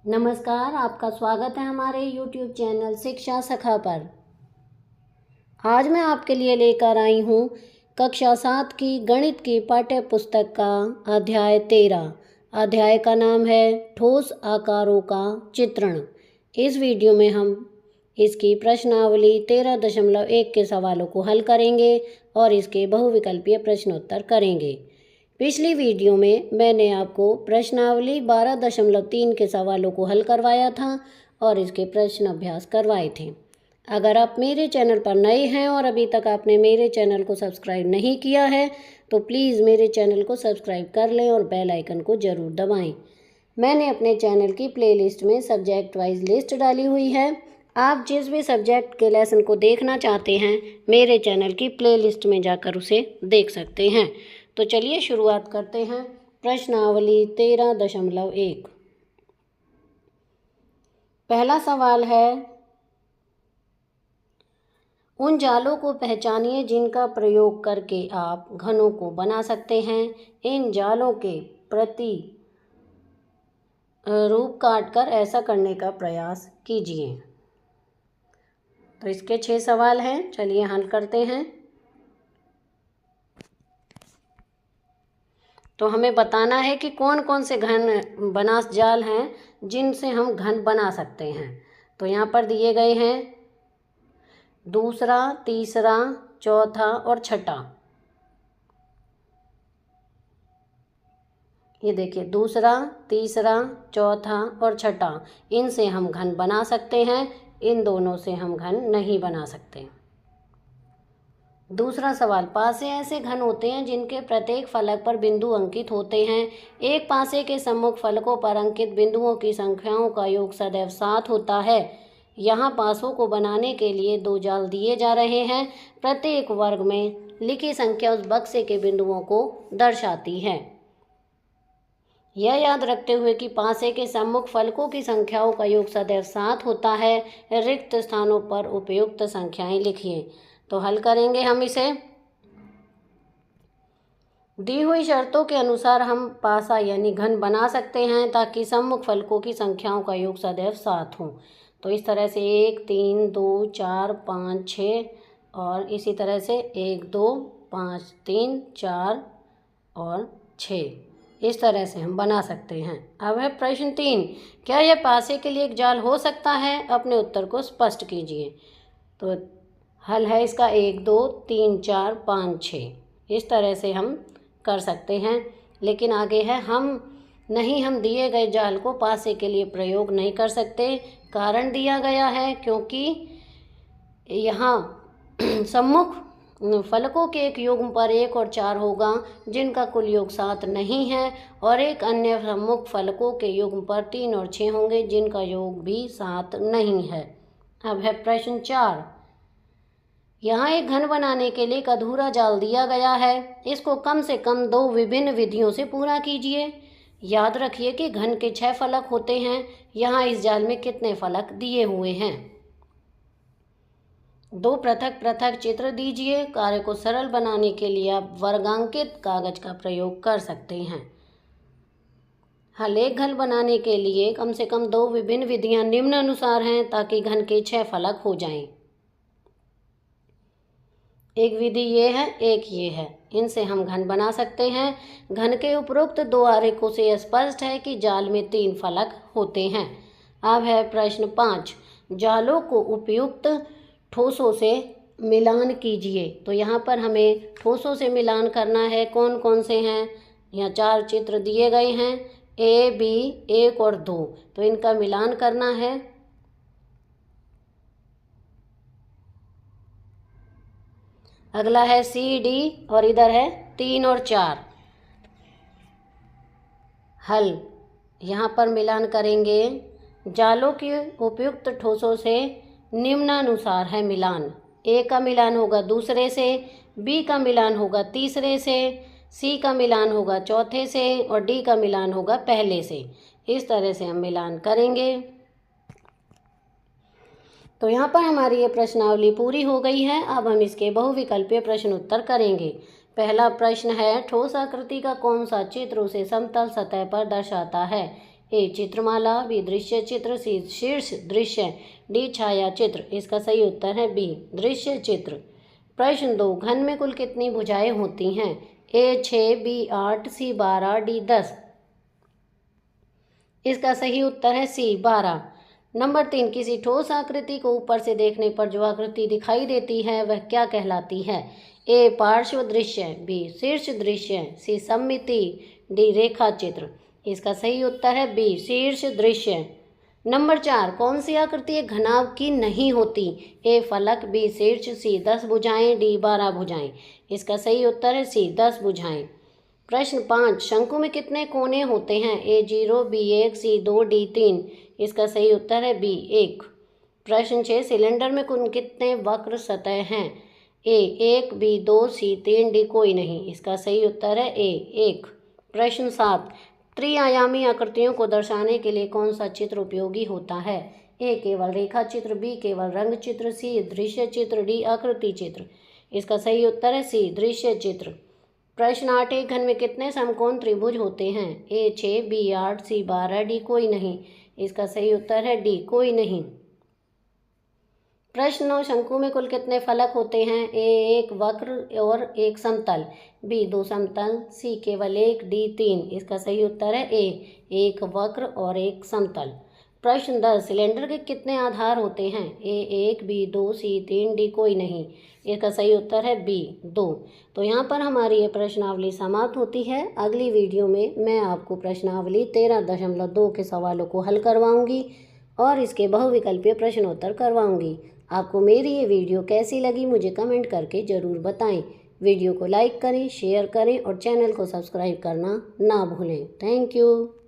नमस्कार, आपका स्वागत है हमारे YouTube चैनल शिक्षा सखा पर। आज मैं आपके लिए लेकर आई हूँ कक्षा 7 की गणित की पाठ्य पुस्तक का अध्याय 13। अध्याय का नाम है ठोस आकारों का चित्रण। इस वीडियो में हम इसकी प्रश्नावली 13.1 के सवालों को हल करेंगे और इसके बहुविकल्पीय प्रश्नोत्तर करेंगे। पिछली वीडियो में मैंने आपको प्रश्नावली 12.3 के सवालों को हल करवाया था और इसके प्रश्न अभ्यास करवाए थे। अगर आप मेरे चैनल पर नए हैं और अभी तक आपने मेरे चैनल को सब्सक्राइब नहीं किया है तो प्लीज़ मेरे चैनल को सब्सक्राइब कर लें और बेल आइकन को ज़रूर दबाएं। मैंने अपने चैनल की प्लेलिस्ट में सब्जेक्ट वाइज लिस्ट डाली हुई है। आप जिस भी सब्जेक्ट के लेसन को देखना चाहते हैं मेरे चैनल की प्लेलिस्ट में जाकर उसे देख सकते हैं। तो चलिए शुरुआत करते हैं। प्रश्नावली 13.1। पहला सवाल है, उन जालों को पहचानिए जिनका प्रयोग करके आप घनों को बना सकते हैं। इन जालों के प्रति रूप काटकर ऐसा करने का प्रयास कीजिए। तो इसके 6 सवाल हैं, चलिए हल करते हैं। तो हमें बताना है कि कौन कौन से घन बनास जाल हैं जिनसे हम घन बना सकते हैं। तो यहाँ पर दिए गए हैं दूसरा, तीसरा, चौथा और छठा। ये देखिए, दूसरा, तीसरा, चौथा और छठा, इनसे हम घन बना सकते हैं। इन दोनों से हम घन नहीं बना सकते। दूसरा सवाल, पासे ऐसे घन होते हैं जिनके प्रत्येक फलक पर बिंदु अंकित होते हैं। एक पासे के सम्मुख फलकों पर अंकित बिंदुओं की संख्याओं का योग सदैव 7 होता है। यहाँ पासों को बनाने के लिए 2 जाल दिए जा रहे हैं। प्रत्येक वर्ग में लिखी संख्या उस बक्से के बिंदुओं को दर्शाती है। यह याद रखते हुए कि पासे के सम्मुख फलकों की संख्याओं का योग सदैव 7 होता है, रिक्त स्थानों पर उपयुक्त संख्याएं लिखिए। तो हल करेंगे हम इसे। दी हुई शर्तों के अनुसार हम पासा यानी घन बना सकते हैं ताकि सम्मुख फलकों की संख्याओं का योग सदैव 7 हो। तो इस तरह से 1, 3, 2, 4, 5, 6 और इसी तरह से 1, 2, 5, 3, 4 और 6, इस तरह से हम बना सकते हैं। अब है प्रश्न 3, क्या यह पासे के लिए एक जाल हो सकता है? अपने उत्तर को स्पष्ट कीजिए। तो हल है इसका 1, 2, 3, 4, 5, 6, इस तरह से हम कर सकते हैं। लेकिन आगे है, हम दिए गए जाल को पासे के लिए प्रयोग नहीं कर सकते। कारण दिया गया है क्योंकि यहाँ सम्मुख फलकों के एक युग्म पर 1 और 4 होगा जिनका कुल योग 7 नहीं है, और एक अन्य सम्मुख फलकों के युग्म पर 3 और 6 होंगे जिनका योग भी 7 नहीं है। अब है प्रश्न 4, यहाँ एक घन बनाने के लिए एक अधूरा जाल दिया गया है। इसको कम से कम 2 विभिन्न विधियों से पूरा कीजिए। याद रखिए कि घन के 6 फलक होते हैं। यहाँ इस जाल में कितने फलक दिए हुए हैं? 2 पृथक पृथक चित्र दीजिए। कार्य को सरल बनाने के लिए आप वर्गांकित कागज का प्रयोग कर सकते हैं। हल, एक घन बनाने के लिए कम से कम 2 विभिन्न विधियां निम्न अनुसार हैं ताकि घन के 6 फलक हो जाएं। एक विधि ये है, एक ये है, इनसे हम घन बना सकते हैं। घन के उपरोक्त 2 आरेखों से स्पष्ट है कि जाल में 3 फलक होते हैं। अब है प्रश्न 5, जालों को उपयुक्त ठोसों से मिलान कीजिए। तो यहाँ पर हमें ठोसों से मिलान करना है। कौन कौन से हैं? यहाँ 4 चित्र दिए गए हैं, A, B, 1 और 2, तो इनका मिलान करना है। अगला है C, D और इधर है 3 और 4। हल, यहाँ पर मिलान करेंगे। जालों के उपयुक्त ठोसों से निम्नानुसार है मिलान। A का मिलान होगा दूसरे से, B का मिलान होगा तीसरे से, C का मिलान होगा चौथे से और D का मिलान होगा पहले से। इस तरह से हम मिलान करेंगे। तो यहाँ पर हमारी ये प्रश्नावली पूरी हो गई है। अब हम इसके बहुविकल्पीय प्रश्न उत्तर करेंगे। पहला प्रश्न है, ठोस आकृति का कौन सा चित्र उसे समतल सतह पर दर्शाता है? ए चित्रमाला, बी दृश्य चित्र, सी शीर्ष दृश्य, डी छाया चित्र। इसका सही उत्तर है बी दृश्य चित्र। प्रश्न 2, घन में कुल कितनी भुजाएं होती हैं? ए 6, बी 8, सी 12, डी 10। इसका सही उत्तर है सी 12। नंबर 3, किसी ठोस आकृति को ऊपर से देखने पर जो आकृति दिखाई देती है वह क्या कहलाती है? ए पार्श्व दृश्य, बी शीर्ष दृश्य, सी सममिति, डी रेखा चित्र। इसका सही उत्तर है बी शीर्ष दृश्य। नंबर 4, कौन सी आकृति एक घनाभ की नहीं होती? ए फलक, बी शीर्ष, सी 10 भुजाएं, डी 12 भुजाएं। इसका सही उत्तर है सी 10 भुजाएं। प्रश्न 5, शंकु में कितने कोने होते हैं? ए 0, बी 1, सी 2, डी 3। इसका सही उत्तर है बी 1। प्रश्न 6, सिलेंडर में कुल कितने वक्र सतह हैं? ए 1, बी 2, सी 3, डी कोई नहीं। इसका सही उत्तर है ए 1। प्रश्न 7, त्रिआयामी आकृतियों को दर्शाने के लिए कौन सा चित्र उपयोगी होता है? ए केवल रेखा चित्र, बी केवल रंग चित्र, सी दृश्य चित्र, डी आकृति चित्र। इसका सही उत्तर है सी दृश्य चित्र। प्रश्न 8, एक घन में कितने समकोण त्रिभुज होते हैं? ए 6, बी 8, सी 12, डी कोई नहीं। इसका सही उत्तर है डी कोई नहीं। प्रश्न 9, शंकु में कुल कितने फलक होते हैं? ए 1 वक्र और 1 समतल, बी 2 समतल, सी केवल 1, डी 3। इसका सही उत्तर है ए 1 वक्र और 1 समतल। प्रश्न 10, सिलेंडर के कितने आधार होते हैं? ए 1, बी 2, सी 3, डी कोई नहीं। इसका सही उत्तर है बी 2। तो यहाँ पर हमारी ये प्रश्नावली समाप्त होती है। अगली वीडियो में मैं आपको प्रश्नावली 13.2 के सवालों को हल करवाऊँगी और इसके बहुविकल्पीय प्रश्नोत्तर करवाऊँगी। आपको मेरी ये वीडियो कैसी लगी मुझे कमेंट करके ज़रूर बताएं। वीडियो को लाइक करें, शेयर करें और चैनल को सब्सक्राइब करना ना भूलें। Thank you.